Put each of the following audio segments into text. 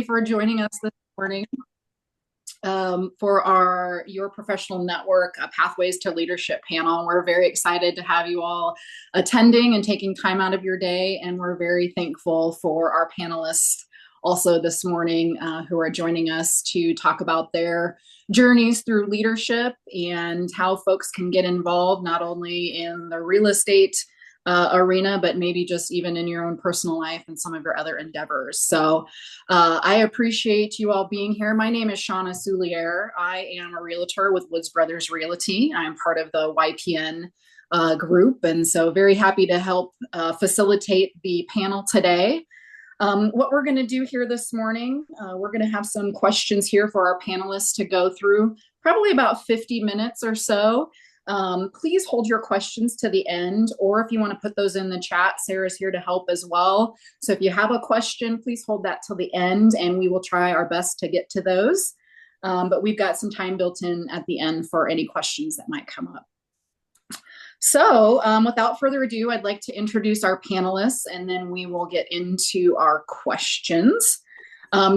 for joining us this morning for our Your Professional Network Pathways to Leadership panel. We're very excited to have you all attending and taking time out of your day, and we're very thankful for our panelists also this morning who are joining us to talk about their journeys through leadership and how folks can get involved not only in the real estate arena, but maybe just even in your own personal life and some of your other endeavors. So I appreciate you all being here. My name is Shauna Soulier. I am a realtor with Woods Brothers Realty. I'm part of the YPN group, and so very happy to help facilitate the panel today. What we're going to do here this morning, we're going to have some questions here for our panelists to go through, probably about 50 minutes or so. Please hold your questions to the end, or if you want to put those in the chat, Sarah's here to help as well. So if you have a question, please hold that till the end, and we will try our best to get to those. But we've got some time built in at the end for any questions that might come up. So without further ado, I'd like to introduce our panelists, and then we will get into our questions.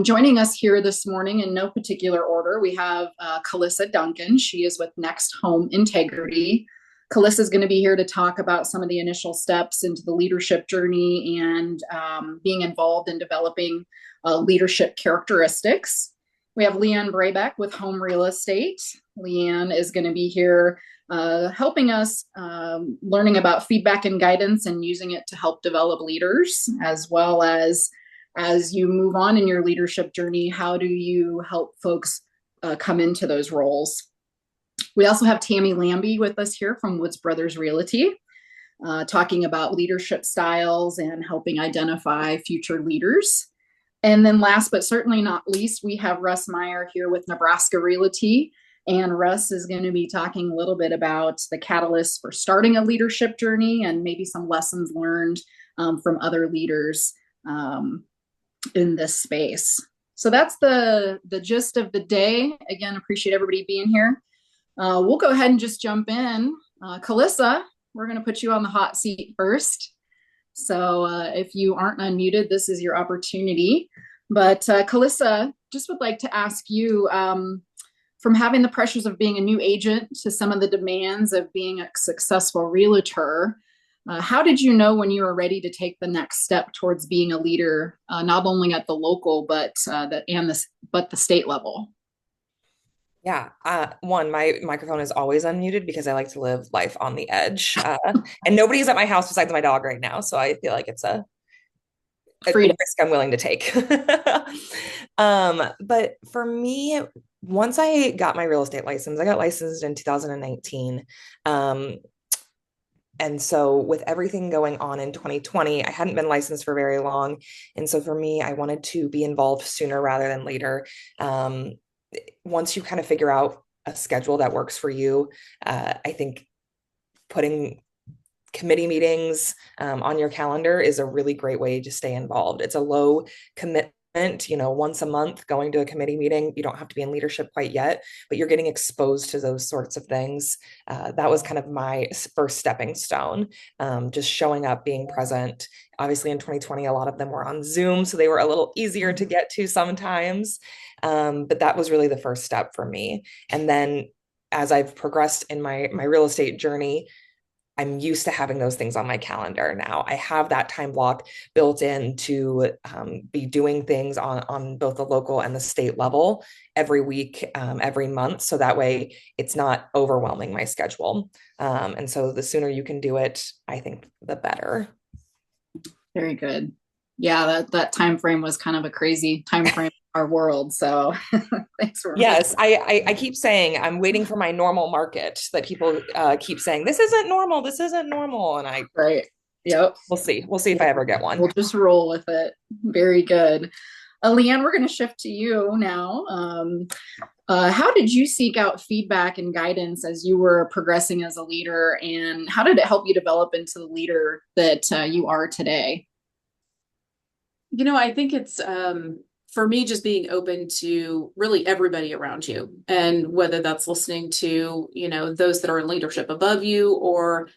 Joining us here this morning in no particular order, we have Calissa Duncan. She is with Next Home Integrity. Calissa is going to be here to talk about some of the initial steps into the leadership journey and being involved in developing leadership characteristics. We have Leanne Brabeck with Home Real Estate. Leanne is going to be here helping us learning about feedback and guidance and using it to help develop leaders, as well as you move on in your leadership journey, how do you help folks come into those roles? We also have Tammy Lambie with us here from Woods Brothers Realty, talking about leadership styles and helping identify future leaders. And then last but certainly not least, we have Russ Meyer here with Nebraska Realty. And Russ is going to be talking a little bit about the catalysts for starting a leadership journey and maybe some lessons learned from other leaders in this space. So that's the gist of the day. Again, appreciate everybody being here. We'll go ahead and just jump in. Calissa, we're going to put you on the hot seat first. So if you aren't unmuted, this is your opportunity. But Calissa, just would like to ask you, from having the pressures of being a new agent to some of the demands of being a successful realtor, how did you know when you were ready to take the next step towards being a leader, not only at the local, but the state level? Yeah. One, my microphone is always unmuted because I like to live life on the edge. And nobody's at my house besides my dog right now. So I feel like it's a Freedom. risk I'm willing to take. But for me, once I got my real estate license, I got licensed in 2019. And so with everything going on in 2020, I hadn't been licensed for very long. And so for me, I wanted to be involved sooner rather than later. Once you kind of figure out a schedule that works for you, I think putting committee meetings on your calendar is a really great way to stay involved. It's a low commitment, once a month going to a committee meeting. You don't have to be in leadership quite yet, but you're getting exposed to those sorts of things. That was kind of my first stepping stone, just showing up, being present. Obviously in 2020, a lot of them were on Zoom, so they were a little easier to get to sometimes. But that was really the first step for me. And then as I've progressed in my real estate journey, I'm used to having those things on my calendar now. I have that time block built in to be doing things on both the local and the state level every week, every month. So that way it's not overwhelming my schedule. And so the sooner you can do it, I think the better. Very good. Yeah, that time frame was kind of a crazy time frame in our world. So thanks for Yes, I keep saying I'm waiting for my normal market that people keep saying this isn't normal, this isn't normal, and right. Yep. We'll see if I ever get one. We'll just roll with it. Very good. Leanne, we're going to shift to you now. How did you seek out feedback and guidance as you were progressing as a leader, and how did it help you develop into the leader that you are today? I think it's for me just being open to really everybody around you, and whether that's listening to, those that are in leadership above you, or,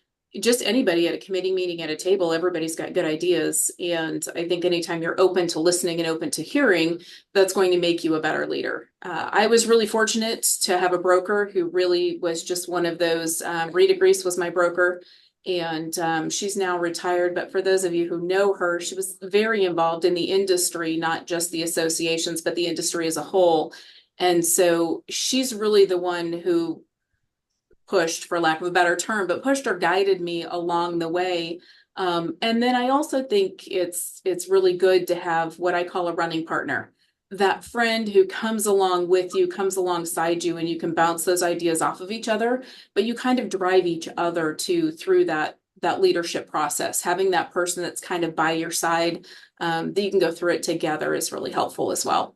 just anybody at a committee meeting at a table, everybody's got good ideas. And I think anytime you're open to listening and open to hearing, that's going to make you a better leader. I was really fortunate to have a broker who really was just one of those. Rita Grease was my broker, and she's now retired. But for those of you who know her, she was very involved in the industry, not just the associations, but the industry as a whole. And so she's really the one who pushed, for lack of a better term, but pushed or guided me along the way. And then I also think it's really good to have what I call a running partner, that friend who comes along with you, comes alongside you, and you can bounce those ideas off of each other, but you kind of drive each other through that leadership process. Having that person that's kind of by your side, that you can go through it together, is really helpful as well.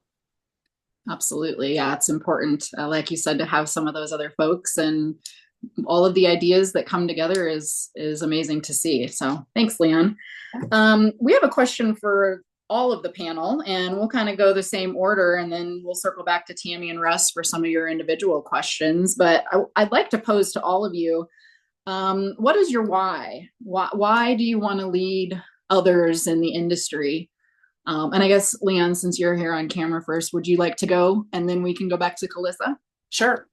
Absolutely. Yeah, it's important, like you said, to have some of those other folks, and all of the ideas that come together is amazing to see. So thanks, Leon. We have a question for all of the panel, and we'll kind of go the same order, and then we'll circle back to Tammy and Russ for some of your individual questions. But I'd like to pose to all of you, what is your why? Why do you want to lead others in the industry? And I guess, Leon, since you're here on camera first, would you like to go? And then we can go back to Calissa. Sure.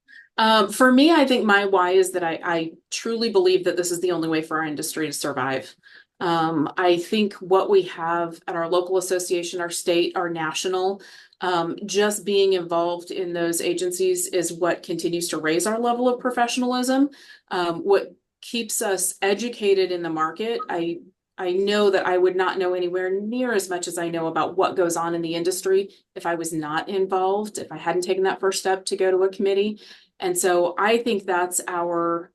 For me, I think my why is that I truly believe that this is the only way for our industry to survive. I think what we have at our local association, our state, our national, just being involved in those agencies is what continues to raise our level of professionalism, what keeps us educated in the market. I know that I would not know anywhere near as much as I know about what goes on in the industry if I was not involved, if I hadn't taken that first step to go to a committee. And so I think that's our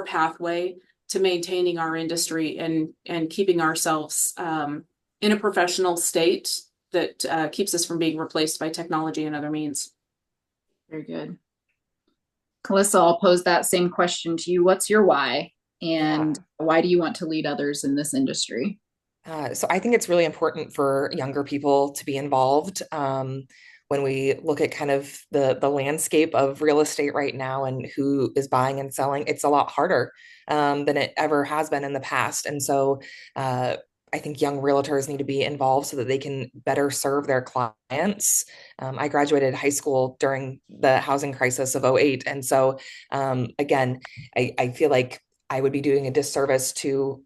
pathway to maintaining our industry and keeping ourselves in a professional state that keeps us from being replaced by technology and other means. Very good. Calissa, I'll pose that same question to you. What's your why? And why do you want to lead others in this industry? So I think it's really important for younger people to be involved. When we look at kind of the landscape of real estate right now and who is buying and selling, it's a lot harder than it ever has been in the past. And so I think young realtors need to be involved so that they can better serve their clients. I graduated high school during the housing crisis of '08. And so again, I feel like I would be doing a disservice to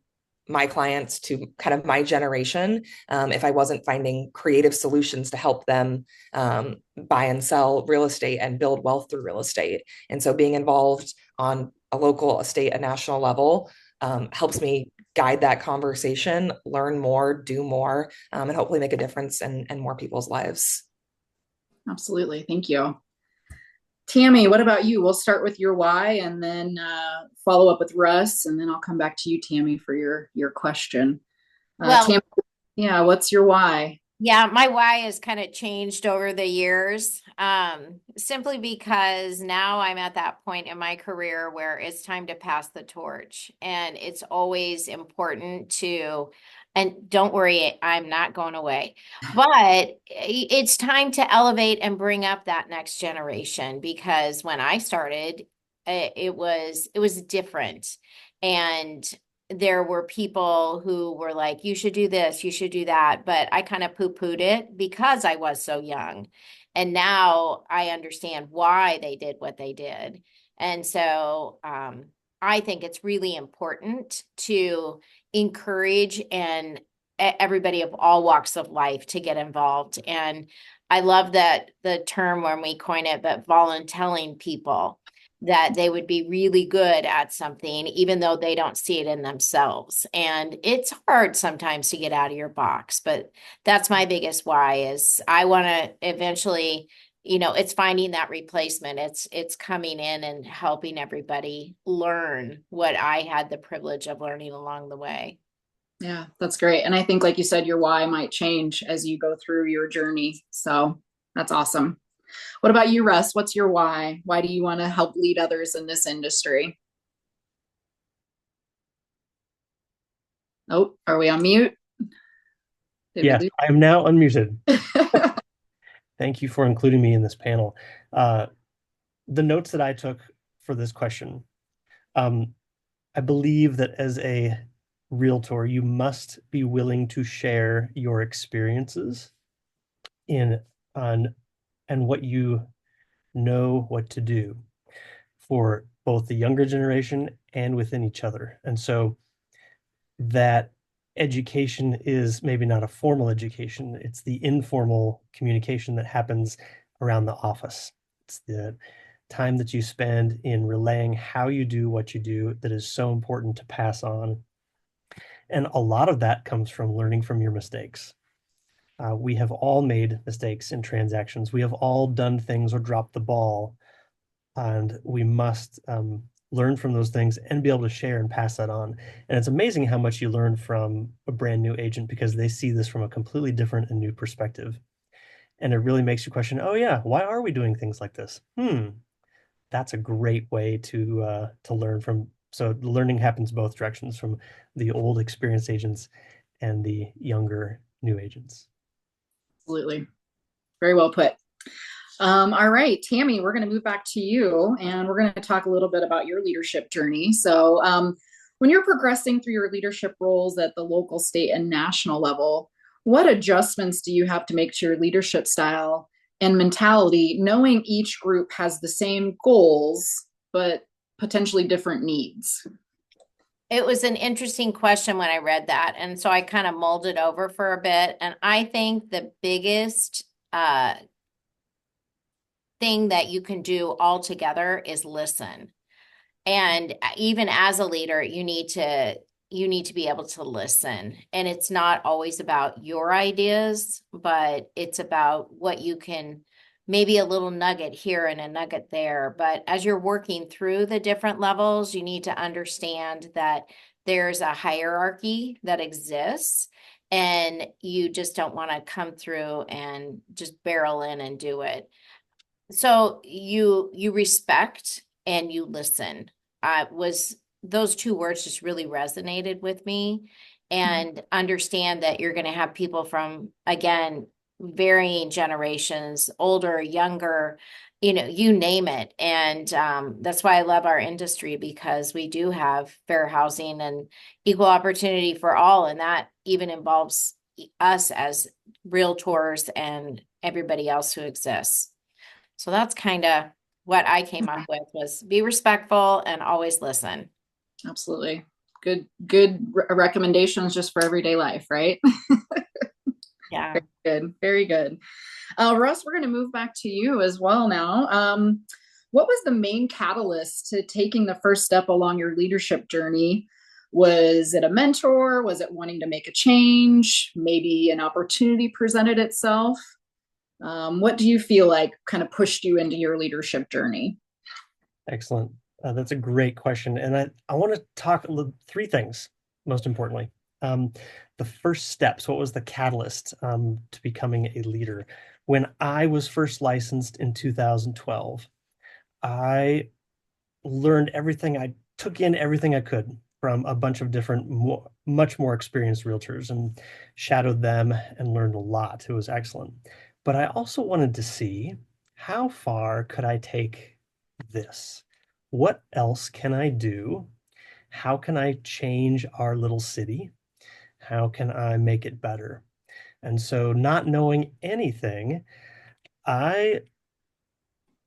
my clients, to kind of my generation, if I wasn't finding creative solutions to help them buy and sell real estate and build wealth through real estate. And so being involved on a local, a state, a national level helps me guide that conversation, learn more, do more, and hopefully make a difference in more people's lives. Absolutely. Thank you. Tammy, what about you? We'll start with your why and then follow up with Russ, and then I'll come back to you, Tammy, for your question. Well, Tammy, yeah, what's your why? yeah, my why has kind of changed over the years, simply because now I'm at that point in my career where it's time to pass the torch. And it's always important to, and don't worry, I'm not going away, but it's time to elevate and bring up that next generation, because when I started, it was different. And there were people who were like, you should do this, you should do that. But I kind of poo-pooed it because I was so young. And now I understand why they did what they did. And so I think it's really important to encourage and everybody of all walks of life to get involved. And I love that the term when we coin it, but volunteering people, that they would be really good at something, even though they don't see it in themselves. And it's hard sometimes to get out of your box, but that's my biggest why is I want to eventually, it's finding that replacement. It's coming in and helping everybody learn what I had the privilege of learning along the way. Yeah, that's great. And I think, like you said, your why might change as you go through your journey. So that's awesome. What about you, Russ? What's your why? Why do you want to help lead others in this industry? Oh, are we on mute? Yes, I am now unmuted. Thank you for including me in this panel. The notes that I took for this question, I believe that as a realtor, you must be willing to share your experiences in on and what you know what to do for both the younger generation and within each other. And so that education is maybe not a formal education, it's the informal communication that happens around the office. It's the time that you spend in relaying how you do what you do that is so important to pass on. And a lot of that comes from learning from your mistakes. We have all made mistakes in transactions. We have all done things or dropped the ball, and we must learn from those things and be able to share and pass that on. And it's amazing how much you learn from a brand new agent because they see this from a completely different and new perspective. And it really makes you question, oh yeah, why are we doing things like this? That's a great way to learn from. So the learning happens both directions, from the old experienced agents and the younger new agents. Absolutely. Very well put. All right, Tammy, we're going to move back to you and we're going to talk a little bit about your leadership journey. So, when you're progressing through your leadership roles at the local, state, and national level, what adjustments do you have to make to your leadership style and mentality, knowing each group has the same goals, but potentially different needs? It was an interesting question when I read that. And so I kind of mulled it over for a bit. And I think the biggest thing that you can do all together is listen. And even as a leader, you need to be able to listen. And it's not always about your ideas, but it's about what you can, maybe a little nugget here and a nugget there. But as you're working through the different levels, you need to understand that there's a hierarchy that exists, and you just don't want to come through and just barrel in and do it. So you respect and you listen. Was those two words just really resonated with me, and understand that you're going to have people from, again, varying generations, older, younger, you name it. And that's why I love our industry, because we do have fair housing and equal opportunity for all. And that even involves us as realtors and everybody else who exists. So that's kind of what I came up with, was be respectful and always listen. Absolutely. Good recommendations just for everyday life, right? Yeah. Very good. Very good. Russ, we're going to move back to you as well now. What was the main catalyst to taking the first step along your leadership journey? Was it a mentor? Was it wanting to make a change? Maybe an opportunity presented itself? What do you feel like kind of pushed you into your leadership journey? Excellent. That's a great question. And I want to talk three things, most importantly. The first steps, what was the catalyst to becoming a leader? When I was first licensed in 2012, I learned everything. I took in everything I could from a bunch of different, much more experienced realtors, and shadowed them and learned a lot. It was excellent. But I also wanted to see, how far could I take this? What else can I do? How can I change our little city? How can I make it better? And so, not knowing anything, I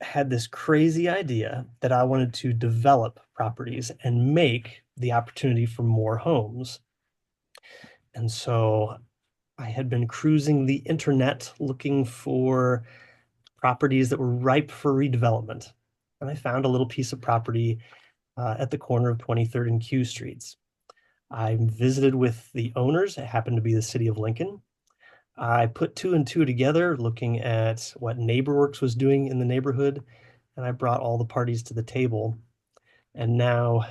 had this crazy idea that I wanted to develop properties and make the opportunity for more homes. And so I had been cruising the internet looking for properties that were ripe for redevelopment. And I found a little piece of property at the corner of 23rd and Q Streets. I visited with the owners. It happened to be the city of Lincoln. I put two and two together, looking at what NeighborWorks was doing in the neighborhood, and I brought all the parties to the table. And now,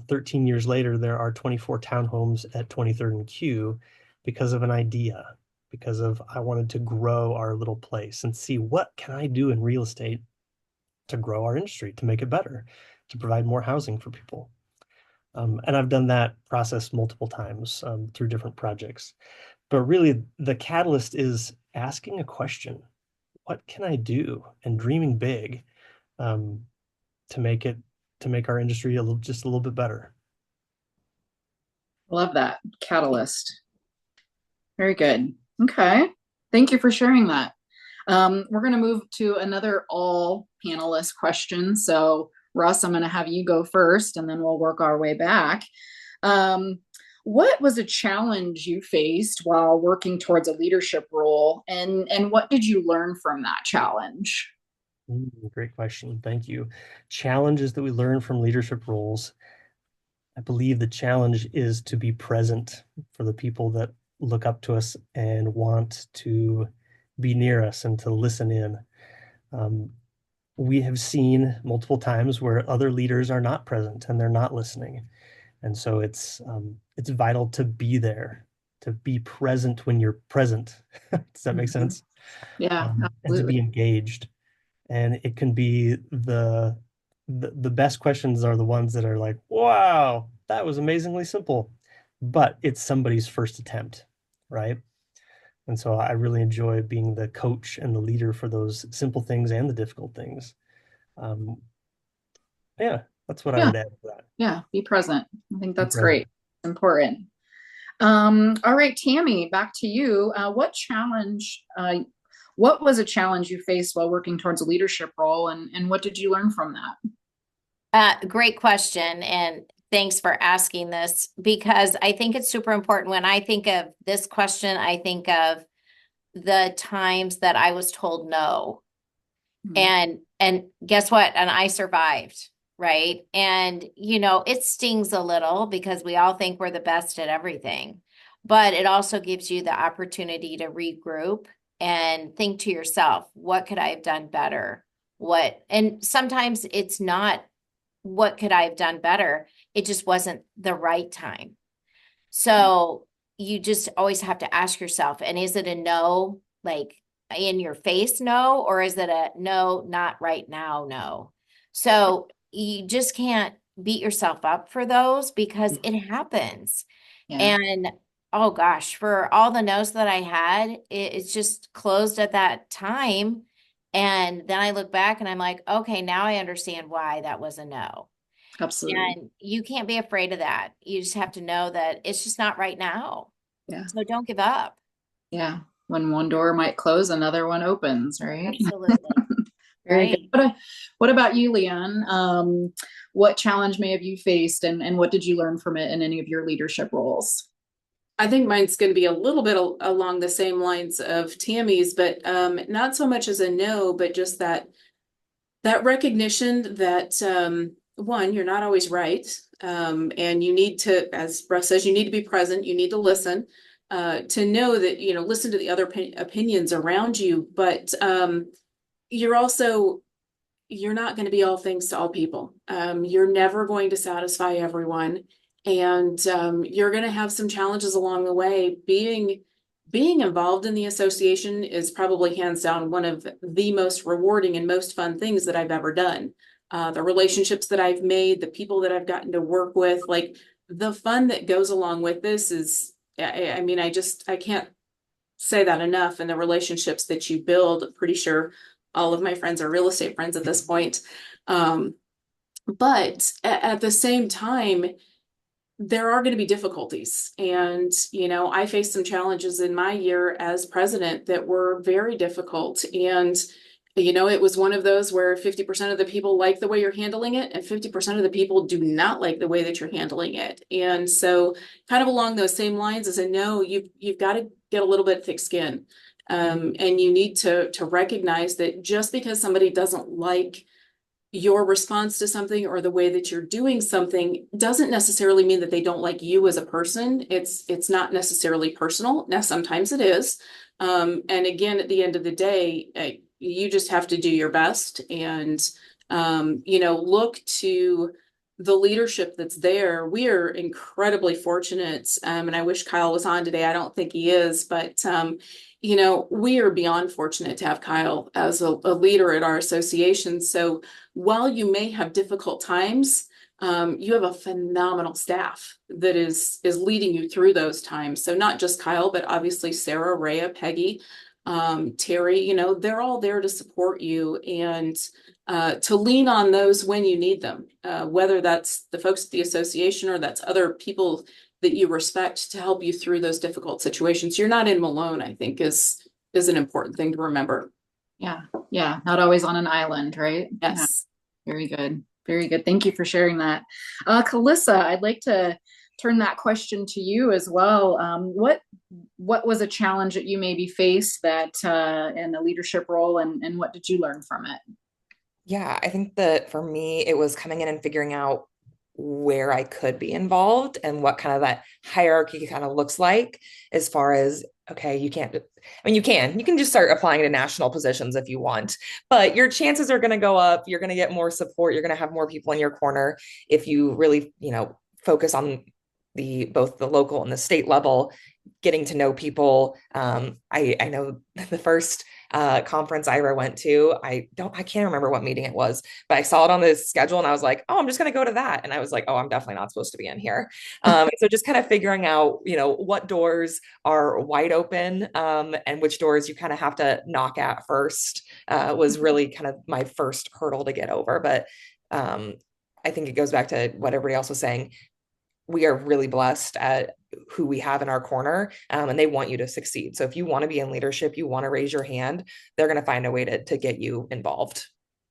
13 years later, there are 24 townhomes at 23rd and Q because of an idea, because of I wanted to grow our little place and see what can I do in real estate to grow our industry, to make it better, to provide more housing for people. And I've done that process multiple times through different projects. But really, the catalyst is asking a question: what can I do? And dreaming big, to make our industry just a little bit better. Love that. Catalyst. Very good. Okay. Thank you for sharing that. We're going to move to another all panelist question. So, Russ, I'm going to have you go first, and then we'll work our way back. Um, what was a challenge you faced while working towards a leadership role, and what did you learn from that challenge? Great question. Thank you. Challenges that we learn from leadership roles. I believe the challenge is to be present for the people that look up to us and want to be near us and to listen in. We have seen multiple times where other leaders are not present and they're not listening. And so it's vital to be there, to be present when you're present. Does that make sense? Yeah, And to absolutely. be engaged. And it can be the best questions are the ones that are like, wow, that was amazingly simple, but it's somebody's first attempt, right? And so I really enjoy being the coach and the leader for those simple things and the difficult things. Um, yeah, that's what I Yeah, would add to that. yeah. Be present. I think Be that's present. great. Important. All right, Tammy, back to you. What was a challenge you faced while working towards a leadership role, and what did you learn from that? Great question. And thanks for asking this because I think it's super important. When I think of this question, I think of the times that I was told no. Mhm. And guess what? And I survived, right? And it stings a little because we all think we're the best at everything. But it also gives you the opportunity to regroup and think to yourself, what could I have done better? And sometimes it's not what could I have done better? It just wasn't the right time. So you just always have to ask yourself, and is it a no, like in your face no, or is it a no, not right now, no? So you just can't beat yourself up for those because it happens. Yeah, And oh gosh, for all the no's that I had, it's just closed at that time. And then I look back and I'm like, okay, now I understand why that was a no. absolutely. And you can't be afraid of that. You just have to know that it's just not right now. Yeah, So don't give up. yeah. When one door might close, another one opens, right? Absolutely. Very good. Right. What about you, Leon? What challenge may have you faced, and what did you learn from it in any of your leadership roles? I think mine's going to be a little bit along the same lines of Tammy's, but not so much as a no, but just that recognition that one, you're not always right, and you need to, as Russ says, you need to be present. You need to listen, to know that listen to the other opinions around you, but you're also you're not going to be all things to all people. You're never going to satisfy everyone, and you're going to have some challenges along the way. Being involved in the association is probably hands down one of the most rewarding and most fun things that I've ever done. The relationships that I've made, the people that I've gotten to work with, like the fun that goes along with this is, I mean, I can't say that enough. And the relationships that you build, pretty sure all of my friends are real estate friends at this point. Um, but at the same time, there are going to be difficulties. And, I faced some challenges in my year as president that were very difficult. And, it was one of those where 50% of the people like the way you're handling it, and 50% of the people do not like the way that you're handling it. And so, kind of along those same lines, as I know, you've got to get a little bit thick skin. And you need to recognize that just because somebody doesn't like your response to something or the way that you're doing something doesn't necessarily mean that they don't like you as a person. It's not necessarily personal. Now, sometimes it is. And again, at the end of the day, you just have to do your best and, look to the leadership that's there. We are incredibly fortunate. And I wish Kyle was on today. I don't think he is, but, we are beyond fortunate to have Kyle as a leader at our association. So while you may have difficult times, you have a phenomenal staff that is leading you through those times. So not just Kyle, but obviously Sarah, Rhea, Peggy, Terry, they're all there to support you and to lean on those when you need them, whether that's the folks at the association or that's other people that you respect to help you through those difficult situations. You're not in them alone, I think is an important thing to remember. Yeah. Yeah. Not always on an island, right? Yeah. Yes. Very good. Very good. Thank you for sharing that. Kalissa, I'd like to turn that question to you as well. What was a challenge that you maybe faced that in a leadership role, and what did you learn from it? Yeah, I think that for me, it was coming in and figuring out where I could be involved and what kind of that hierarchy kind of looks like as far as, okay, you can't, I mean, you can just start applying to national positions if you want, but your chances are going to go up. You're going to get more support. You're going to have more people in your corner if you really, focus on both the local and the state level, getting to know people. I know the first conference I ever went to, I can't remember what meeting it was, but I saw it on the schedule and I was like, oh, I'm just going to go to that. And I was like, oh, I'm definitely not supposed to be in here. So just kind of figuring out, what doors are wide open, and which doors you kind of have to knock at first, was really kind of my first hurdle to get over. But I think it goes back to what everybody else was saying. We are really blessed at who we have in our corner, and they want you to succeed. So if you want to be in leadership, you want to raise your hand, they're going to find a way to get you involved.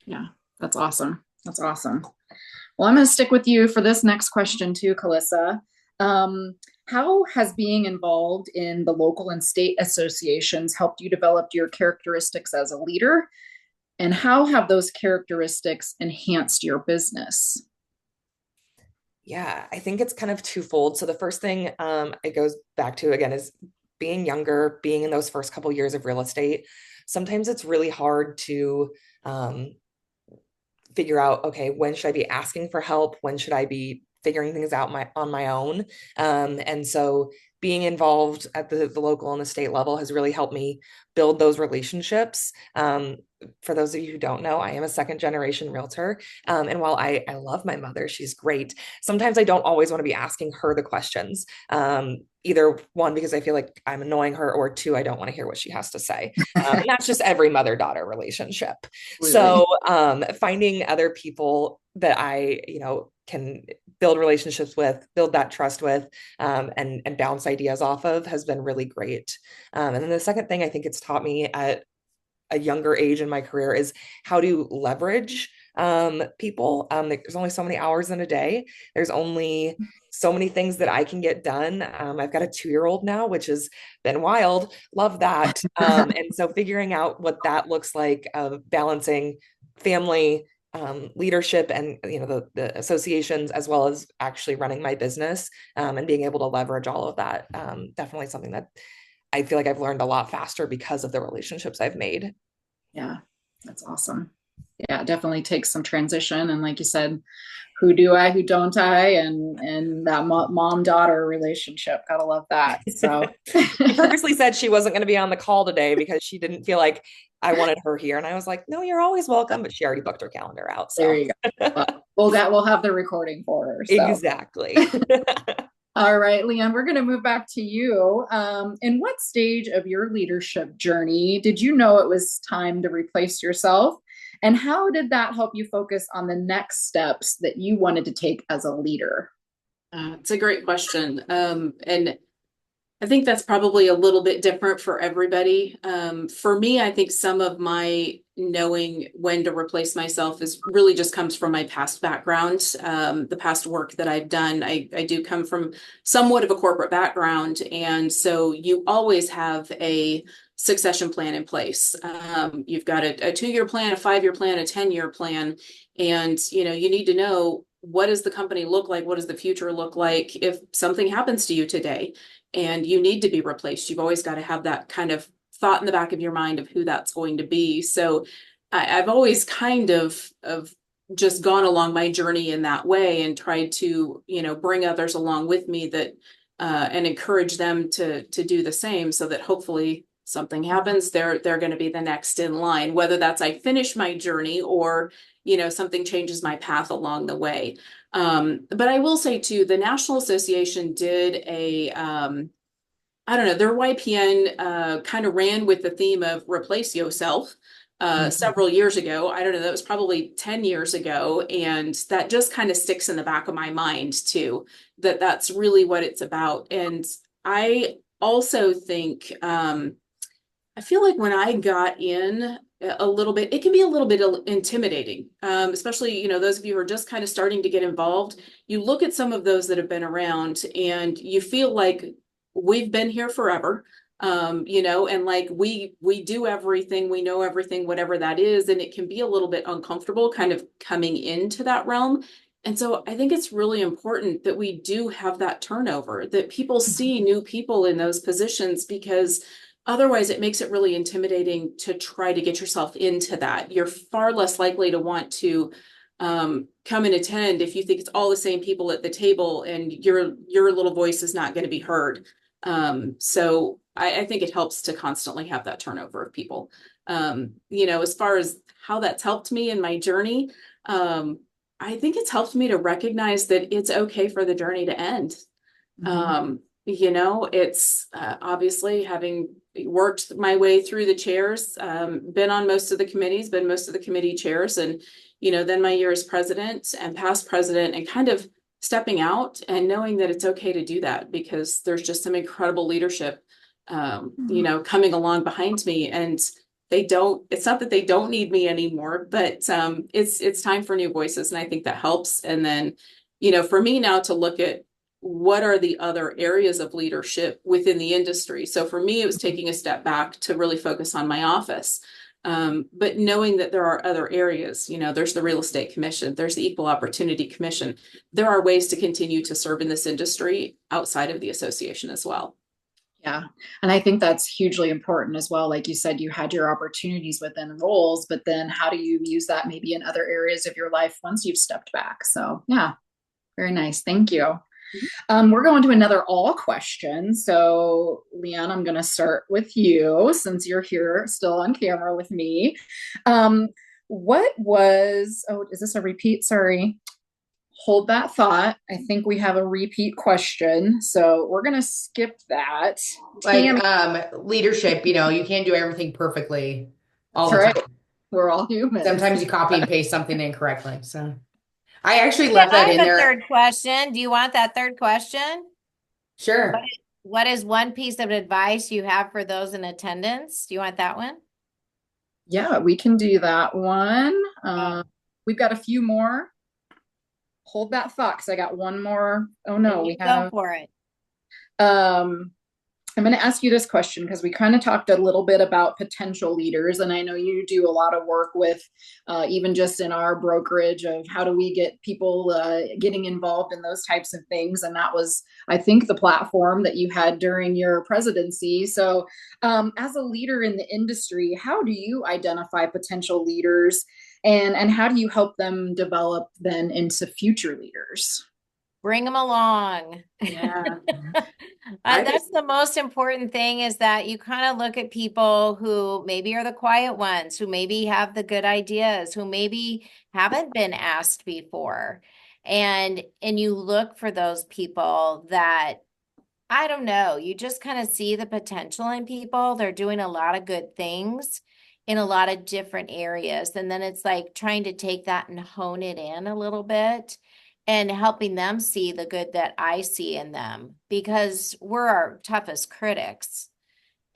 Yeah, that's awesome. That's awesome. Well, I'm going to stick with you for this next question too, Kalissa. How has being involved in the local and state associations helped you develop your characteristics as a leader? And how have those characteristics enhanced your business? Yeah, I think it's kind of twofold. So the first thing, it goes back to again is being younger, being in those first couple years of real estate. Sometimes it's really hard to figure out, okay, when should I be asking for help? When should I be figuring things out on my own? And so being involved at the local and the state level has really helped me build those relationships. For those of you who don't know, I am a second generation realtor. And while I love my mother, she's great. Sometimes I don't always want to be asking her the questions. Either one, because I feel like I'm annoying her, or two, I don't want to hear what she has to say. And that's just every mother-daughter relationship. So finding other people that I, can build relationships with, build that trust with, and bounce ideas off of has been really great. And then the second thing I think it's taught me at a younger age in my career is how to leverage people. There's only so many hours in a day. There's only so many things that I can get done. I've got a 2-year-old now, which has been wild. Love that. And so figuring out what that looks like of balancing family, leadership, and the associations, as well as actually running my business, and being able to leverage all of that. Definitely something that I feel like I've learned a lot faster because of the relationships I've made. Yeah, that's awesome. Yeah, it definitely takes some transition. And like you said, who do I, who don't I, and that mom-daughter relationship. Gotta love that. So she purposely said she wasn't going to be on the call today because she didn't feel like I wanted her here. And I was like, no, you're always welcome. But she already booked her calendar out. So there you go. We'll have the recording for her. So. Exactly. All right, Leanne, we're going to move back to you. In what stage of your leadership journey did you know it was time to replace yourself? And how did that help you focus on the next steps that you wanted to take as a leader? It's a great question. And I think that's probably a little bit different for everybody. For me, I think some of my knowing when to replace myself is really just comes from my past background, the past work that I've done. I do come from somewhat of a corporate background. And so you always have a succession plan in place. You've got a 2-year plan, a 5-year plan, a 10-year plan. And, you need to know, what does the company look like? What does the future look like if something happens to you today and you need to be replaced? You've always got to have that kind of thought in the back of your mind of who that's going to be. So I've always kind of just gone along my journey in that way and tried to, bring others along with me that and encourage them to do the same, so that hopefully something happens, they're going to be the next in line, whether that's I finish my journey or something changes my path along the way. But I will say too, the National Association did a I don't know, their YPN kind of ran with the theme of replace yourself. several years ago. I don't know, that was probably 10 years ago. And that just kind of sticks in the back of my mind too, that that's really what it's about. And I also think, I feel like when I got in a little bit, it can be a little bit intimidating, especially, you know, those of you who are just kind of starting to get involved. You look at some of those that have been around and you feel like we've been here forever, you know, and like we do everything, we know everything, whatever that is, and it can be a little bit uncomfortable kind of coming into that realm. And so I think it's really important that we do have that turnover, that people see new people in those positions, because otherwise, it makes it really intimidating to try to get yourself into that. You're far less likely to want to come and attend if you think it's all the same people at the table and your little voice is not going to be heard. So I think it helps to constantly have that turnover of people. You know, as far as how that's helped me in my journey, I think it's helped me to recognize that it's okay for the journey to end. You know, it's obviously having worked my way through the chairs, been on most of the committees, been most of the committee chairs, and, you know, then my year as president and past president, and kind of stepping out and knowing that it's okay to do that because there's just some incredible leadership, you know, coming along behind me. And it's not that they don't need me anymore, but it's time for new voices. And I think that helps. And then, you know, for me now to look at what are the other areas of leadership within the industry. So for me, it was taking a step back to really focus on my office. But knowing that there are other areas, you know, there's the Real Estate Commission, there's the Equal Opportunity Commission. There are ways to continue to serve in this industry outside of the association as well. Yeah. And I think that's hugely important as well. Like you said, you had your opportunities within roles, but then how do you use that maybe in other areas of your life once you've stepped back? So yeah, very nice. Thank you. We're going to another all question. So Leanne, I'm going to start with you since you're here still on camera with me. Is this a repeat? Sorry. Hold that thought. I think we have a repeat question. So we're going to skip that. Like leadership, you know, you can't do everything perfectly all the right. time. We're all human. Sometimes you copy and paste something incorrectly. So I actually Yeah, left I that have in a there. third question. Do you want that third question? Sure. What is one piece of advice you have for those in attendance? Do you want that one? Yeah, we can do that one. We've got a few more. Hold that thought because I got one more. Oh no, we Go for it. I'm going to ask you this question because we kind of talked a little bit about potential leaders, and I know you do a lot of work with even just in our brokerage of how do we get people getting involved in those types of things. And that was, I think, the platform that you had during your presidency. So as a leader in the industry, how do you identify potential leaders and how do you help them develop then into future leaders? Bring them along. Yeah. That's the most important thing, is that you kind of look at people who maybe are the quiet ones, who maybe have the good ideas, who maybe haven't been asked before. And you look for those people that, I don't know, you just kind of see the potential in people. They're doing a lot of good things in a lot of different areas. And then it's like trying to take that and hone it in a little bit and helping them see the good that I see in them, because we're our toughest critics.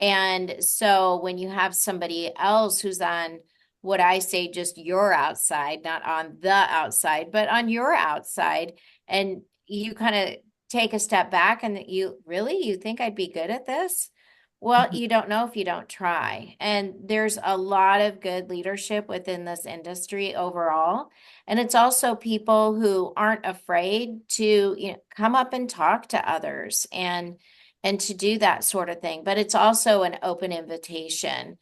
And so when you have somebody else who's on what I say, just your outside, not on the outside, but on your outside, and you kind of take a step back and you think I'd be good at this? Well, you don't know if you don't try. And there's a lot of good leadership within this industry overall. And it's also people who aren't afraid to, come up and talk to others and to do that sort of thing. But it's also an open invitation.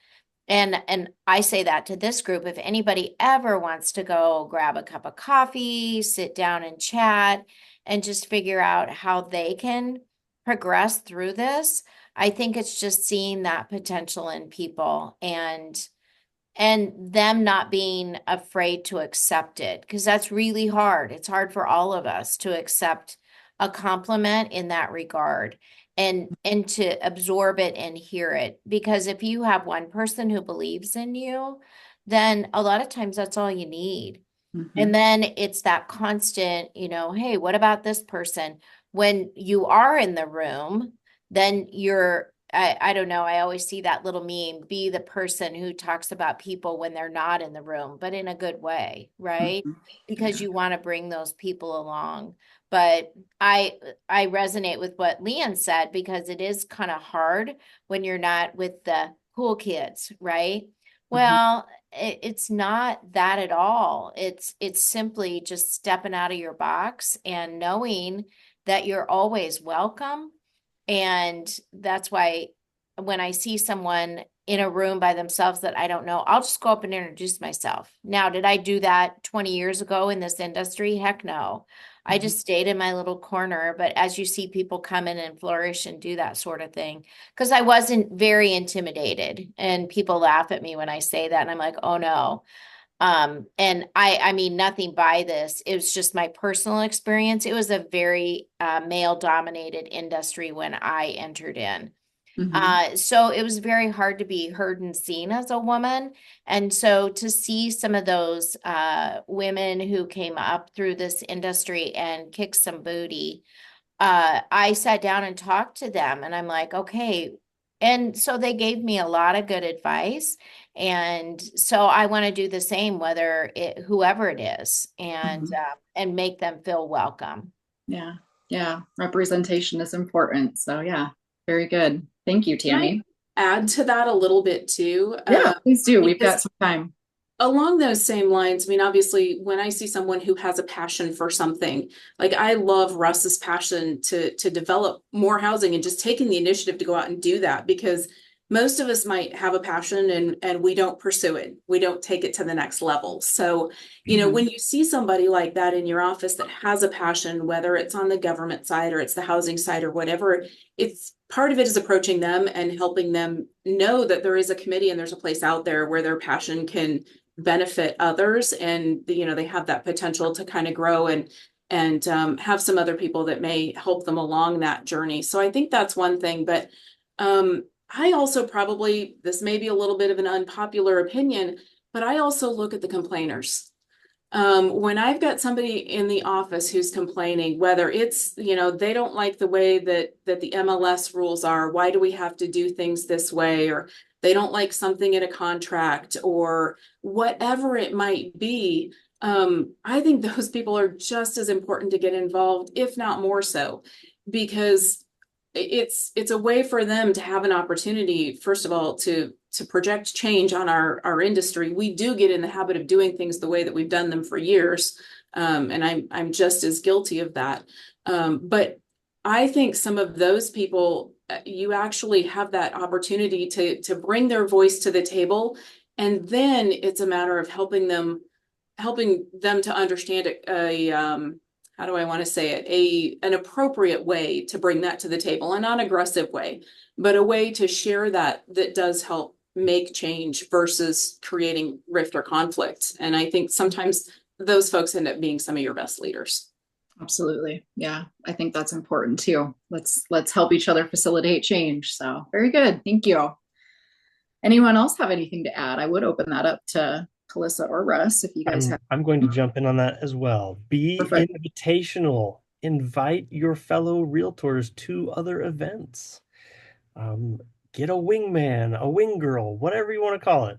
And I say that to this group, if anybody ever wants to go grab a cup of coffee, sit down and chat, and just figure out how they can progress through this, I think it's just seeing that potential in people and them not being afraid to accept it, because that's really hard. It's hard for all of us to accept a compliment in that regard and to absorb it and hear it. Because if you have one person who believes in you, then a lot of times that's all you need. Mhm. And then it's that constant, hey, what about this person? When you are in the room, then I don't know, I always see that little meme, be the person who talks about people when they're not in the room, but in a good way, right? Mhm. Because Yeah. you want to bring those people along. But I resonate with what Leon said because it is kind of hard when you're not with the cool kids, right? Mhm. Well, it's not that at all. It's simply just stepping out of your box and knowing that you're always welcome. And that's why when I see someone in a room by themselves that I don't know, I'll just go up and introduce myself. Now, did I do that 20 years ago in this industry? Heck no. I Mhm. just stayed in my little corner. But as you see people come in and flourish and do that sort of thing, because I wasn't very intimidated, and people laugh at me when I say that, and I'm like, oh no. And I mean nothing by this. It was just my personal experience. It was a very male dominated industry when I entered in. Mhm. So it was very hard to be heard and seen as a woman. And so to see some of those women who came up through this industry and kicked some booty, I sat down and talked to them, and I'm like, okay. And so they gave me a lot of good advice. And so I want to do the same, whoever it is, Mhm. and make them feel welcome. Yeah. Yeah. Representation is important. So yeah, very good. Thank you, Can I Tammy. add to that a little bit too? Yeah, please do. We've got Because some time. along those same lines, I mean, obviously, when I see someone who has a passion for something, like I love Russ's passion to develop more housing and just taking the initiative to go out and do that, because most of us might have a passion and we don't pursue it. We don't take it to the next level. So, Mhm. when you see somebody like that in your office that has a passion, whether it's on the government side or it's the housing side or whatever, it's part of it is approaching them and helping them know that there is a committee and there's a place out there where their passion can benefit others, and they have that potential to kind of grow and have some other people that may help them along that journey. So I think that's one thing. But I also, probably, this may be a little bit of an unpopular opinion, but I also look at the complainers. When I've got somebody in the office who's complaining, whether it's, they don't like the way that the MLS rules are, why do we have to do things this way? Or they don't like something in a contract or whatever it might be. I think those people are just as important to get involved, if not more so, because it's a way for them to have an opportunity, first of all, to project change on our industry. We do get in the habit of doing things the way that we've done them for years. And I'm just as guilty of that. But I think some of those people, you actually have that opportunity to bring their voice to the table. And then it's a matter of helping them to understand how do I want to say it, an appropriate way to bring that to the table, a non-aggressive way, but a way to share that does help make change versus creating rift or conflict. And I think sometimes those folks end up being some of your best leaders. Absolutely. Yeah, I think that's important too. Let's help each other facilitate change. So very good. Thank you. Anyone else have anything to add? I would open that up to Calissa or Russ if you guys have. I'm going to jump in on that as well. Be Perfect. invitational. Invite your fellow realtors to other events. Um, get a wingman, a wing girl, whatever you want to call it.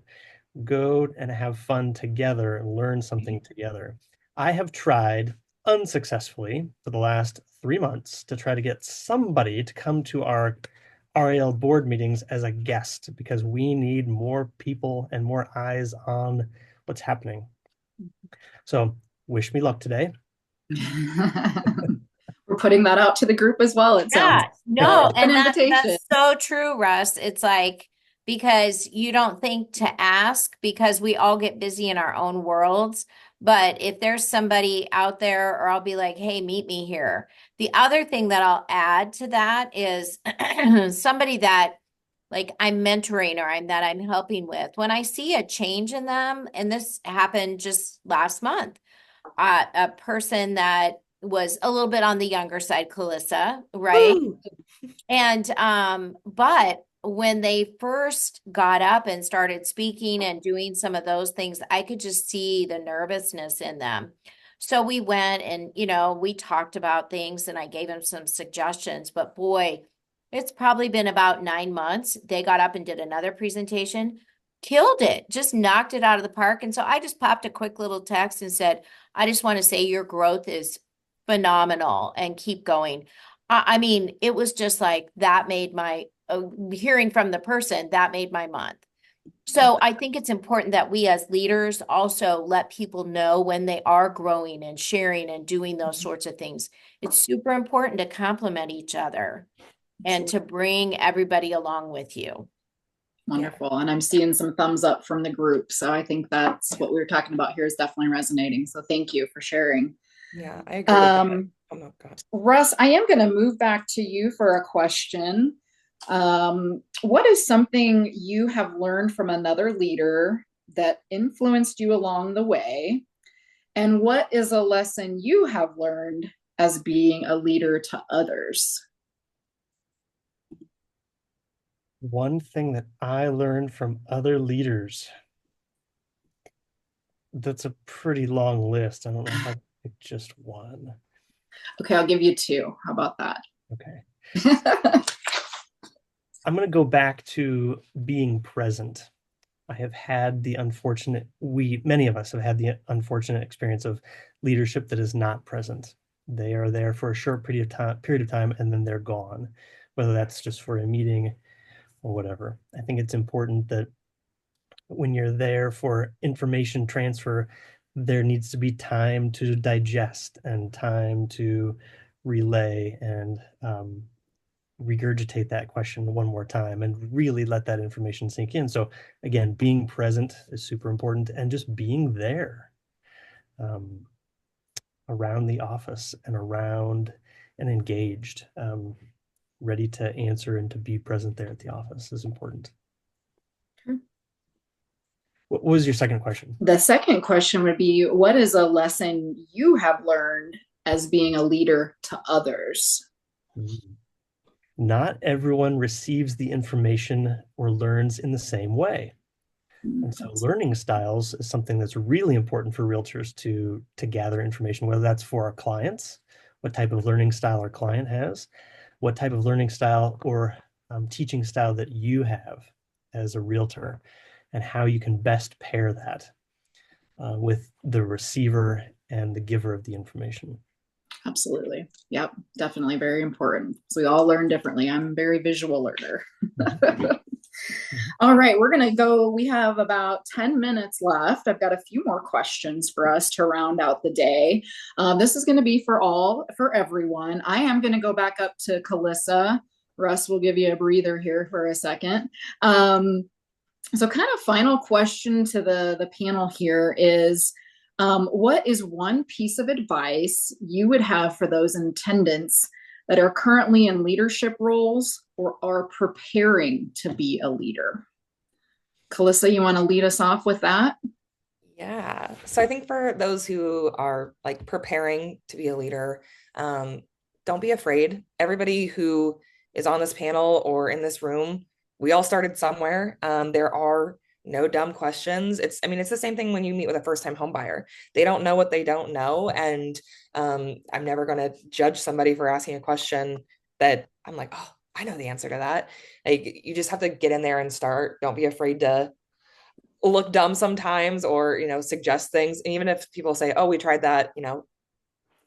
Go and have fun together and learn something together. I have tried unsuccessfully for the last 3 months to try to get somebody to come to our RAL board meetings as a guest because we need more people and more eyes on what's happening. So wish me luck today. We're putting that out to the group as well, it sounds. Yeah, So no, an and invitation. that's so true, Russ. It's like because you don't think to ask because we all get busy in our own worlds. But if there's somebody out there, or I'll be like, hey, meet me here. The other thing that I'll add to that is somebody that like I'm mentoring or I'm helping with. When I see a change in them, and this happened just last month, a person that was a little bit on the younger side, Calissa, right? Woo! And but when they first got up and started speaking and doing some of those things, I could just see the nervousness in them. So we went and, we talked about things and I gave them some suggestions, but boy, it's probably been about 9 months. They got up and did another presentation, killed it, just knocked it out of the park. And so I just popped a quick little text and said, I just want to say your growth is phenomenal and keep going. I mean, it was just like that made my hearing from the person that made my month. So I think it's important that we as leaders also let people know when they are growing and sharing and doing those sorts of things. It's super important to compliment each other and to bring everybody along with you. Wonderful. And I'm seeing some thumbs up from the group. So I think that's what we were talking about here is definitely resonating. So thank you for sharing. Yeah, I agree with that. Oh my God. Russ, I am going to move back to you for a question. What is something you have learned from another leader that influenced you along the way? And what is a lesson you have learned as being a leader to others? One thing that I learned from other leaders. That's a pretty long list. I don't know if I can pick just one. Okay, I'll give you two. How about that? Okay. I'm going to go back to being present. I have had the unfortunate, many of us have had the unfortunate experience of leadership that is not present. They are there for a short period of time, and then they're gone, whether that's just for a meeting or whatever. I think it's important that when you're there for information transfer, there needs to be time to digest and time to relay and regurgitate that question one more time and really let that information sink in. So again, being present is super important, and just being there around the office and around and engaged, ready to answer and to be present there at the office is important. What was your second question? The second question would be, what is a lesson you have learned as being a leader to others? Not everyone receives the information or learns in the same way. And so learning styles is something that's really important for realtors to gather information, whether that's for our clients, what type of learning style our client has, what type of learning style or teaching style that you have as a realtor, and how you can best pair that with the receiver and the giver of the information. Absolutely. Yep. Definitely very important. So we all learn differently. I'm a very visual learner. All right, we're going to go. We have about 10 minutes left. I've got a few more questions for us to round out the day. This is going to be for everyone. I am going to go back up to Calissa. Russ will give you a breather here for a second. So kind of final question to the panel here is, what is one piece of advice you would have for those in attendance that are currently in leadership roles or are preparing to be a leader? Calissa, you want to lead us off with that? Yeah. So I think for those who are like preparing to be a leader, don't be afraid. Everybody who is on this panel or in this room, we all started somewhere. There are no dumb questions. It's the same thing when you meet with a first-time home buyer. They don't know what they don't know. And I'm never going to judge somebody for asking a question that I'm like, oh, I know the answer to that. Like, you just have to get in there and start. Don't be afraid to look dumb sometimes or, suggest things. And even if people say, oh, we tried that,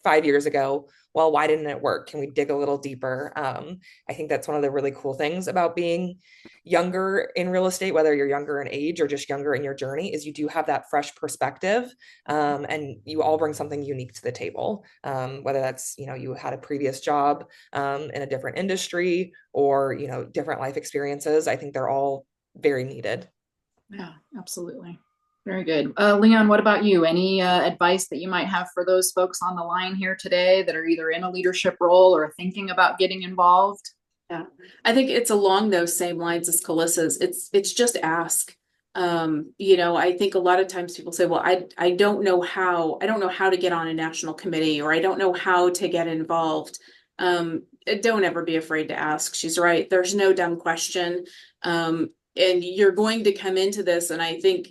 5 years ago, well, why didn't it work? Can we dig a little deeper? I think that's one of the really cool things about being younger in real estate, whether you're younger in age or just younger in your journey, is you do have that fresh perspective, and you all bring something unique to the table, whether that's, you had a previous job in a different industry or, different life experiences. I think they're all very needed. Yeah, absolutely. Very good. Leon, what about you? Any advice that you might have for those folks on the line here today that are either in a leadership role or thinking about getting involved? Yeah, I think it's along those same lines as Calissa's. It's just ask. I think a lot of times people say, well, I don't know how to get on a national committee, or I don't know how to get involved. Don't ever be afraid to ask. She's right. There's no dumb question. And you're going to come into this, and I think,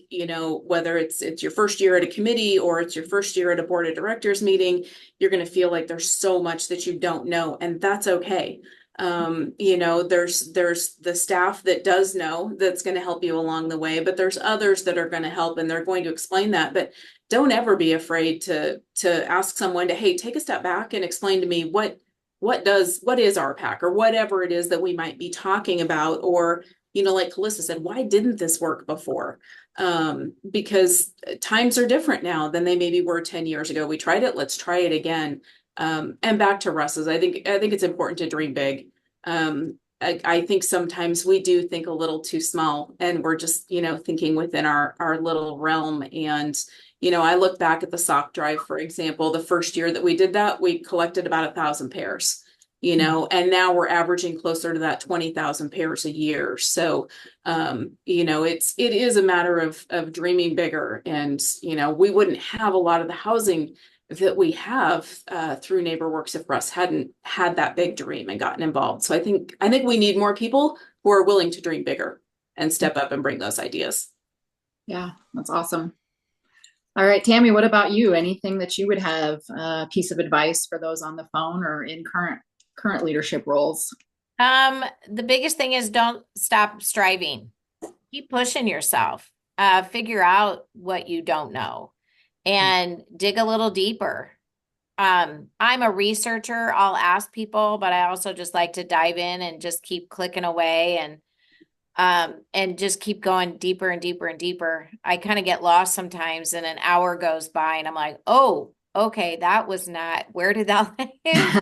whether it's your first year at a committee or it's your first year at a board of directors meeting, you're going to feel like there's so much that you don't know, and that's okay. There's the staff that does know, that's going to help you along the way, but there's others that are going to help, and they're going to explain that. But don't ever be afraid to ask someone to, hey, take a step back and explain to me what is RPAC, or whatever it is that we might be talking about. Or, like Calista said, why didn't this work before? Because times are different now than they maybe were 10 years ago. We tried it, let's try it again. And back to Russ's, I think it's important to dream big. I think sometimes we do think a little too small, and we're just, thinking within our little realm. And, I look back at the sock drive, for example. The first year that we did that, we collected about 1,000 pairs, and now we're averaging closer to that 20,000 pairs a year. So, it is a matter of dreaming bigger. And, we wouldn't have a lot of the housing that we have through NeighborWorks if Russ hadn't had that big dream and gotten involved. So I think we need more people who are willing to dream bigger and step up and bring those ideas. Yeah, that's awesome. All right, Tammy, what about you? Anything that you would have a piece of advice for those on the phone or in current leadership roles? The biggest thing is don't stop striving. Keep pushing yourself. Figure out what you don't know and dig a little deeper. I'm a researcher. I'll ask people, but I also just like to dive in and just keep clicking away and just keep going deeper and deeper and deeper. I kind of get lost sometimes, and an hour goes by and I'm like, oh, okay, that was not, where did that land?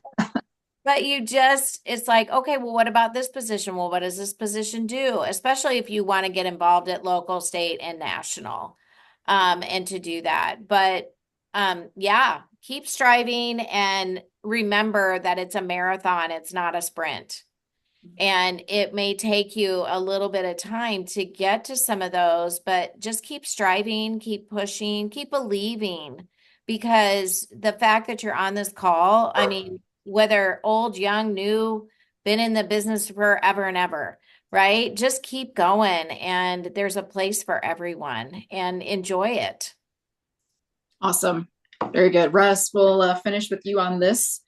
But it's like, okay, well, what about this position? Well, what does this position do? Especially if you want to get involved at local, state, and national, and to do that. But yeah, keep striving and remember that it's a marathon. It's not a sprint. And it may take you a little bit of time to get to some of those, but just keep striving, keep pushing, keep believing, because the fact that you're on this call, I mean, whether old, young, new, been in the business forever and ever, right? Just keep going, and there's a place for everyone, and enjoy it. Awesome. Very good. Russ, we'll finish with you on this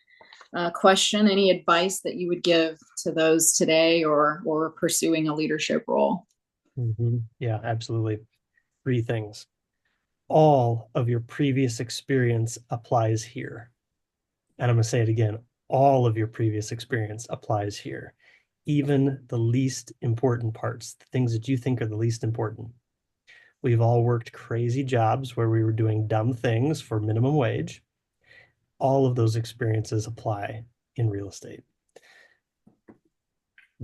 question. Any advice that you would give to those today or pursuing a leadership role? Yeah, absolutely. 3 things. All of your previous experience applies here. And I'm going to say it again. All of your previous experience applies here. Even the least important parts, the things that you think are the least important. We've all worked crazy jobs where we were doing dumb things for minimum wage. All of those experiences apply in real estate.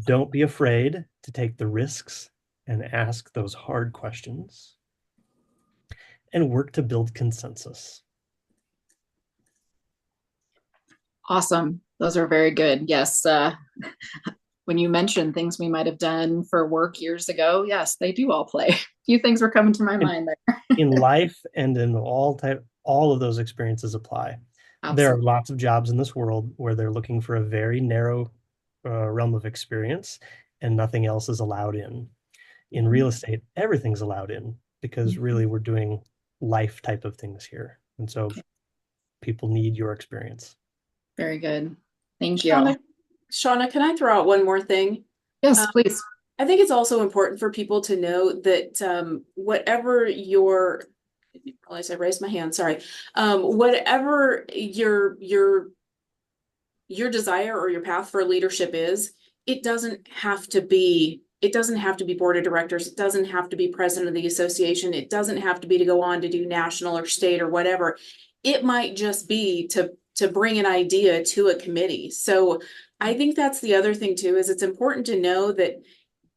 Don't be afraid to take the risks and ask those hard questions, and work to build consensus. Awesome. Those are very good. Yes. When you mentioned things we might have done for work years ago, yes, they do all play. A few things were coming to my mind there. In life and in all of those experiences apply. Absolutely. There are lots of jobs in this world where they're looking for a very narrow realm of experience, and nothing else is allowed in. In real estate, everything's allowed in, because really we're doing life type of things here. And so people need your experience. Very good. Thank you. Shauna, can I throw out one more thing? Yes, please. I think it's also important for people to know that whatever your, as I raised my hand, sorry, whatever your desire or your path for leadership is, it doesn't have to be board of directors. It doesn't have to be president of the association. It doesn't have to be to go on to do national or state or whatever. It might just be to bring an idea to a committee. So I think that's the other thing too, is it's important to know that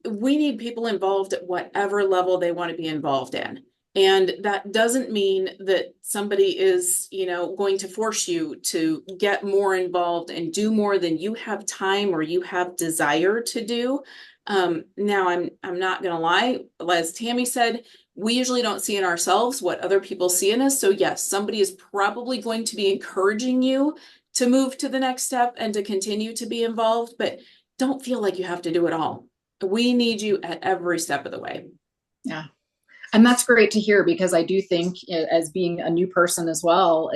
we need people involved at whatever level they want to be involved in. And that doesn't mean that somebody is, going to force you to get more involved and do more than you have time or you have desire to do. Now I'm not going to lie, as Tammy said, we usually don't see in ourselves what other people see in us. So yes, somebody is probably going to be encouraging you to move to the next step and to continue to be involved, but don't feel like you have to do it all. We need you at every step of the way. Yeah. And that's great to hear, because I do think, as being a new person as well,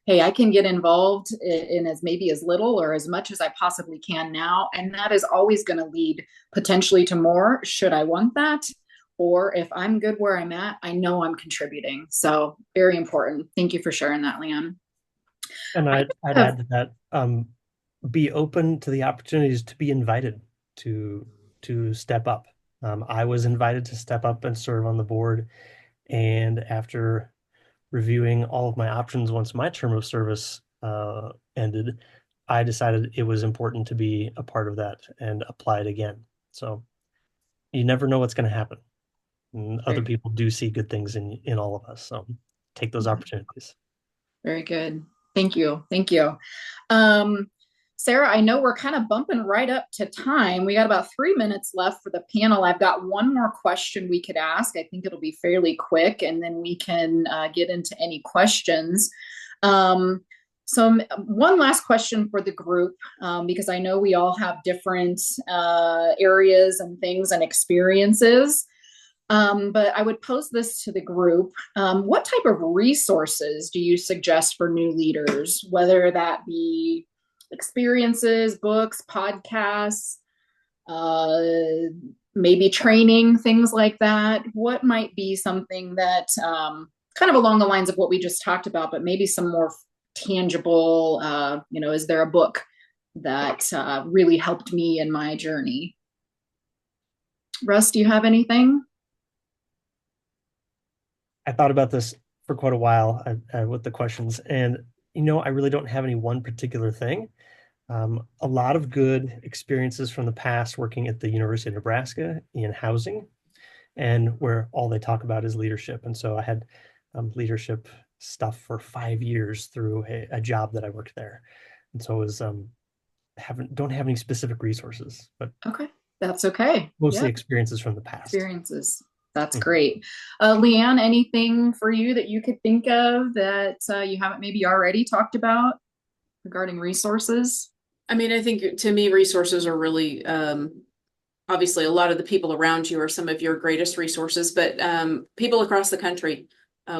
hey, I can get involved in as maybe as little or as much as I possibly can now. And that is always going to lead potentially to more, should I want that. Or if I'm good where I'm at, I know I'm contributing. So very important. Thank you for sharing that, Leanne. And I'd add to that, be open to the opportunities to be invited to step up. I was invited to step up and serve on the board, and after reviewing all of my options once my term of service ended, I decided it was important to be a part of that and applied again. So you never know what's going to happen. And other people do see good things in all of us. So take those opportunities. Very good. Thank you. Thank you. Sarah, I know we're kind of bumping right up to time. We got about 3 minutes left for the panel. I've got one more question we could ask. I think it'll be fairly quick, and then we can get into any questions. So one last question for the group, because I know we all have different areas and things and experiences. But I would pose this to the group. What type of resources do you suggest for new leaders, whether that be experiences, books, podcasts, maybe training, things like that? What might be something that kind of along the lines of what we just talked about, but maybe some more tangible, is there a book that really helped me in my journey? Russ, do you have anything? I thought about this for quite a while with the questions, and I really don't have any one particular thing. A lot of good experiences from the past working at the University of Nebraska in housing, and where all they talk about is leadership. And so I had leadership stuff for 5 years through a job that I worked there. And so it was don't have any specific resources, but okay, that's okay. Mostly experiences from the past. Experiences. That's great. Leanne, anything for you that you could think of that you haven't maybe already talked about regarding resources? I mean, I think to me, resources are really, obviously a lot of the people around you are some of your greatest resources, but people across the country,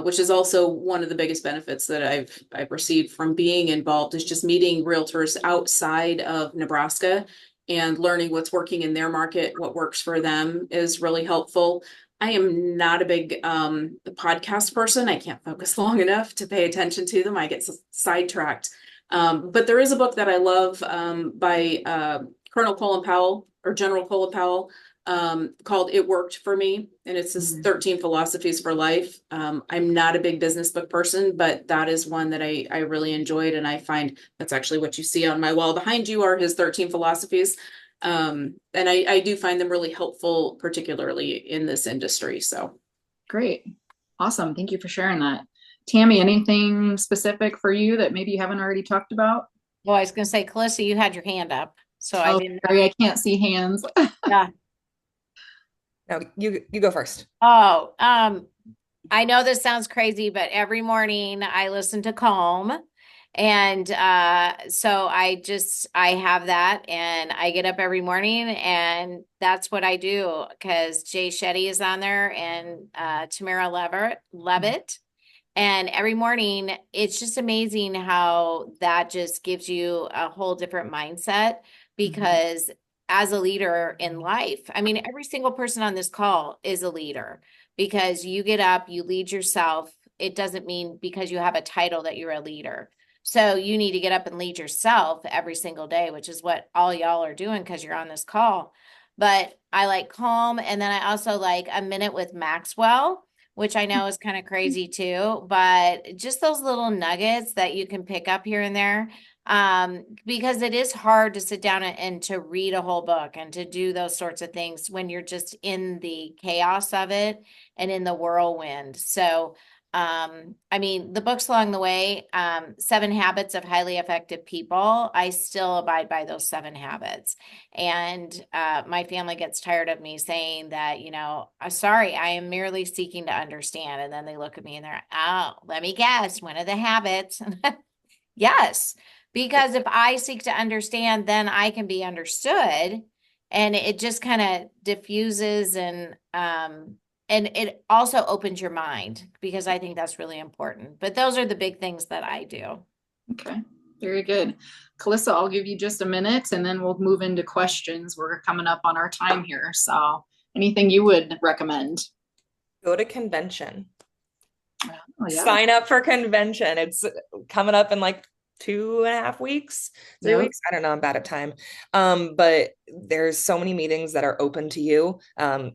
which is also one of the biggest benefits that I've received from being involved, is just meeting realtors outside of Nebraska and learning what's working in their market, what works for them is really helpful. I am not a big podcast person. I can't focus long enough to pay attention to them. I get sidetracked. But there is a book that I love by Colonel Colin Powell, or General Colin Powell, called It Worked for Me. And it's his 13 Philosophies for Life. I'm not a big business book person, but that is one that I really enjoyed. And I find that's actually what you see on my wall behind you are his 13 philosophies. And I do find them really helpful, particularly in this industry. So great. Awesome. Thank you for sharing that. Tammy, anything specific for you that maybe you haven't already talked about? Well, I was going to say, Calissa, you had your hand up. So I didn't. Sorry, I can't see hands. Yeah. No, you go first. Oh, I know this sounds crazy, but every morning I listen to Calm. And so I have that, and I get up every morning, and that's what I do, because Jay Shetty is on there, and Tamara Levitt. And every morning, it's just amazing how that just gives you a whole different mindset, because as a leader in life, I mean, every single person on this call is a leader, because you get up, you lead yourself. It doesn't mean because you have a title that you're a leader. So you need to get up and lead yourself every single day, which is what all y'all are doing because you're on this call. But I like Calm. And then I also like A Minute with Maxwell, which I know is kind of crazy too, but just those little nuggets that you can pick up here and there. Because it is hard to sit down and to read a whole book and to do those sorts of things when you're just in the chaos of it and in the whirlwind. So I mean, the books along the way, 7 Habits of Highly Effective People, I still abide by those 7 habits. And my family gets tired of me saying that, sorry, I am merely seeking to understand. And then they look at me and they're, oh, let me guess, one of the habits. Yes. Because if I seek to understand, then I can be understood. And it just kind of diffuses and it also opens your mind, because I think that's really important. But those are the big things that I do. Okay, very good. Calissa, I'll give you just a minute and then we'll move into questions. We're coming up on our time here. So anything you would recommend? Go to convention. Oh, yeah. Sign up for convention. It's coming up in like 2.5 weeks, 3 weeks. I don't know. I'm bad at time. But there's so many meetings that are open to you.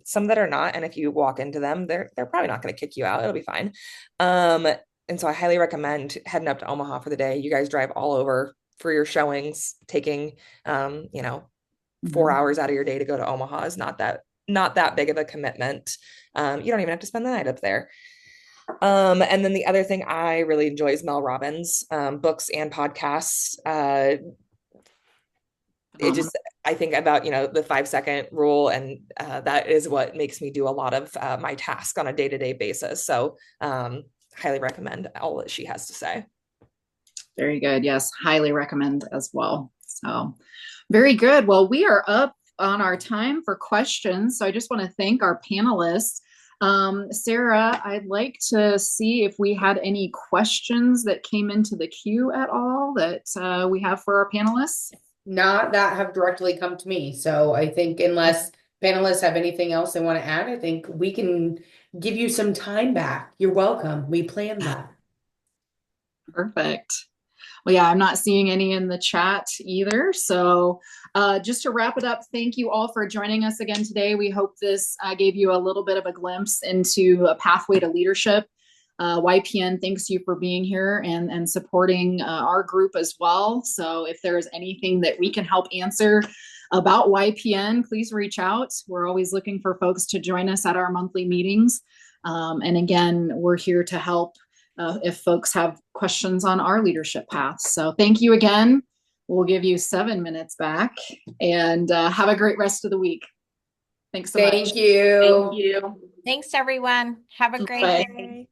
Some that are not. And if you walk into them, they're probably not going to kick you out. It'll be fine. And so I highly recommend heading up to Omaha for the day. You guys drive all over for your showings. Taking 4 hours out of your day to go to Omaha is not that big of a commitment. You don't even have to spend the night up there. And then the other thing I really enjoy is Mel Robbins, books and podcasts. I think about, the 5-second rule, and that is what makes me do a lot of my tasks on a day-to-day basis. So highly recommend all that she has to say. Very good. Yes, highly recommend as well. So very good. Well, we are up on our time for questions. So I just want to thank our panelists. Sarah, I'd like to see if we had any questions that came into the queue at all that we have for our panelists. Not that have directly come to me. So I think unless panelists have anything else they want to add, I think we can give you some time back. You're welcome. We planned that. Perfect. Well, yeah, I'm not seeing any in the chat either. So just to wrap it up, thank you all for joining us again today. We hope this gave you a little bit of a glimpse into a pathway to leadership. YPN thanks you for being here and supporting our group as well. So if there's anything that we can help answer about YPN, please reach out. We're always looking for folks to join us at our monthly meetings. And again, we're here to help if folks have questions on our leadership path. So thank you again. We'll give you 7 minutes back and have a great rest of the week. Thanks so much. Thank you. Thank you. Thanks, everyone. Have a great Bye. day.